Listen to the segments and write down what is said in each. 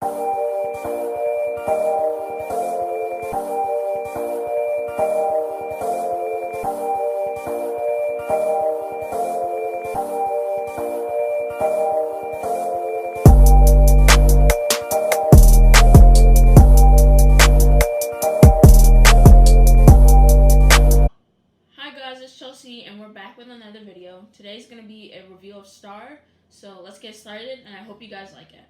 And we're back with another video. Today's going to be a review of Star, so let's get started, and I hope you guys like it.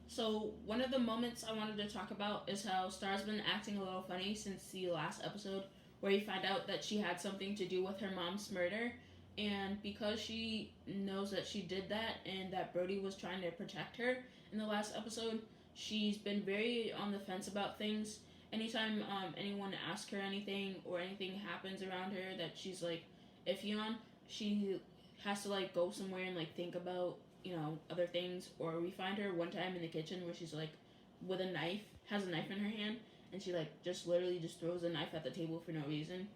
So one of the moments I wanted to talk about is how Star's been acting a little funny since the last episode, where you find out that she had something to do with her mom's murder, and because she knows that she did that and that Brody was trying to protect her in the last episode, she's been very on the fence about things. Anytime anyone asks her anything or anything happens around her that she's like iffy on, she has to like go somewhere and like think about, other things. Or we find her one time in the kitchen where she's like with a knife, has a knife in her hand, and she like just literally just throws a knife at the table for no reason.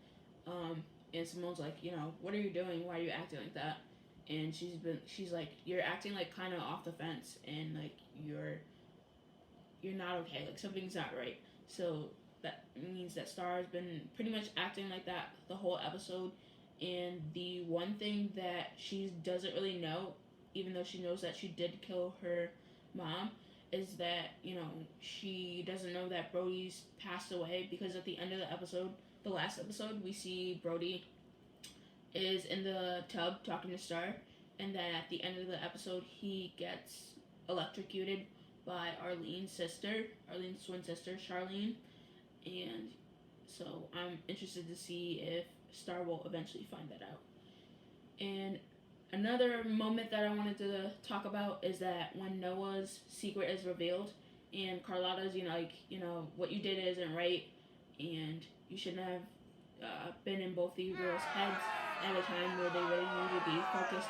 And Simone's like, what are you doing? Why are you acting like that? And she's like, you're acting like kind of off the fence, and like you're not okay. Like something's not right. So that means that Star has been pretty much acting like that the whole episode. And the one thing that she doesn't really know, even though she knows that she did kill her mom, is that, she doesn't know that Brody's passed away, because at the end of the episode, the last episode, we see Brody is in the tub talking to Star, and then at the end of the episode, he gets electrocuted by Arlene's twin sister, Charlene. And so I'm interested to see if Star will eventually find that out. And another moment that I wanted to talk about is that when Noah's secret is revealed, and Carlotta's, what you did isn't right, and you shouldn't have been in both of you girls' heads at a time where they really needed to be focused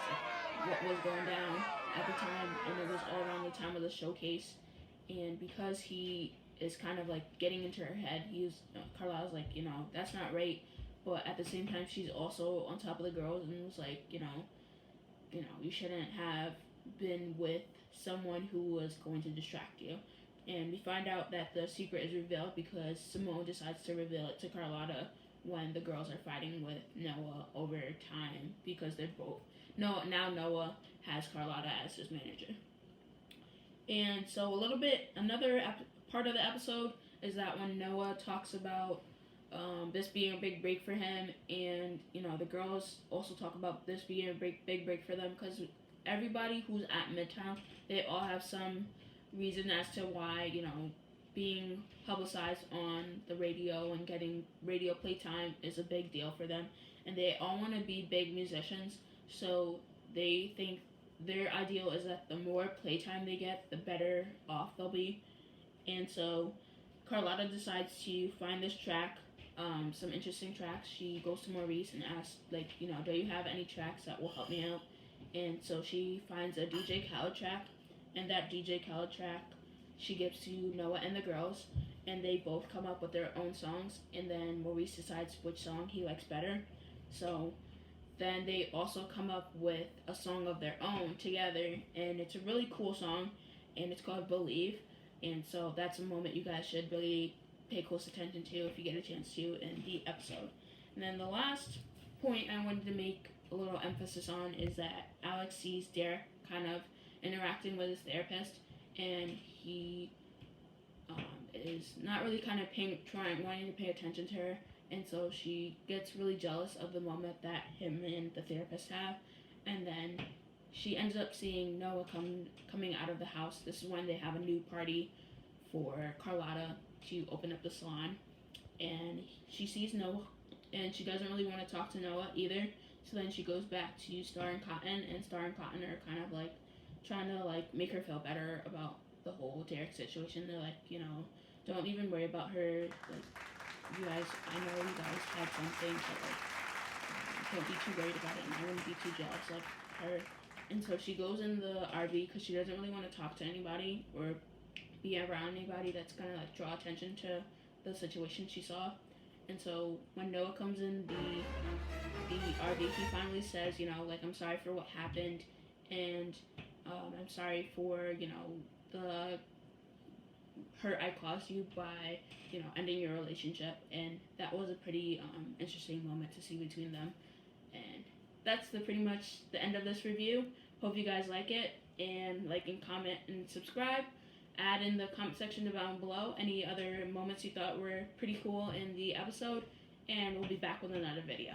on what was going down at the time, and it was all around the time of the showcase. And because he is kind of like getting into her head, Carlotta's like, that's not right. But at the same time, she's also on top of the girls and was like, you shouldn't have been with someone who was going to distract you. And we find out that the secret is revealed because Simone decides to reveal it to Carlotta when the girls are fighting with Noah over time, because they're both now Noah has Carlotta as his manager. And so another part of the episode is that when Noah talks about this being a big break for him, and the girls also talk about this being a big break for them, because everybody who's at Midtown, they all have some reason as to why being publicized on the radio and getting radio playtime is a big deal for them, and they all want to be big musicians. So they think their ideal is that the more playtime they get, the better off they'll be. And so Carlotta decides to find this track, some interesting tracks. She goes to Maurice and asks, like, do you have any tracks that will help me out? And so she finds a DJ Khaled track, and that DJ Khaled track she gives to Noah and the girls, and they both come up with their own songs, and then Maurice decides which song he likes better. So then they also come up with a song of their own together, and it's a really cool song, and it's called Believe. And so that's a moment you guys should really pay close attention to if you get a chance to in the episode. And then the last point I wanted to make a little emphasis on is that Alex sees Derek kind of interacting with his therapist, and he is not really kind of wanting to pay attention to her. And so she gets really jealous of the moment that him and the therapist have. And then she ends up seeing Noah coming out of the house. This is when they have a new party for Carlotta to open up the salon. And she sees Noah, and she doesn't really want to talk to Noah either. So then she goes back to Star and Cotton, and Star and Cotton are kind of like trying to like make her feel better about the whole Derek situation. They're like, don't even worry about her. Like, you guys, I know you guys had something, but like, don't be too worried about it, and I wouldn't be too jealous like her. And so she goes in the RV because she doesn't really want to talk to anybody or be around anybody that's gonna like draw attention to the situation she saw. And so when Noah comes in the RV, he finally says, like, I'm sorry for what happened, and I'm sorry for the hurt I caused you by, ending your relationship. And that was a pretty interesting moment to see between them. And that's pretty much the end of this review. Hope you guys like it, and like and comment and subscribe. Add in the comment section down below any other moments you thought were pretty cool in the episode, and we'll be back with another video.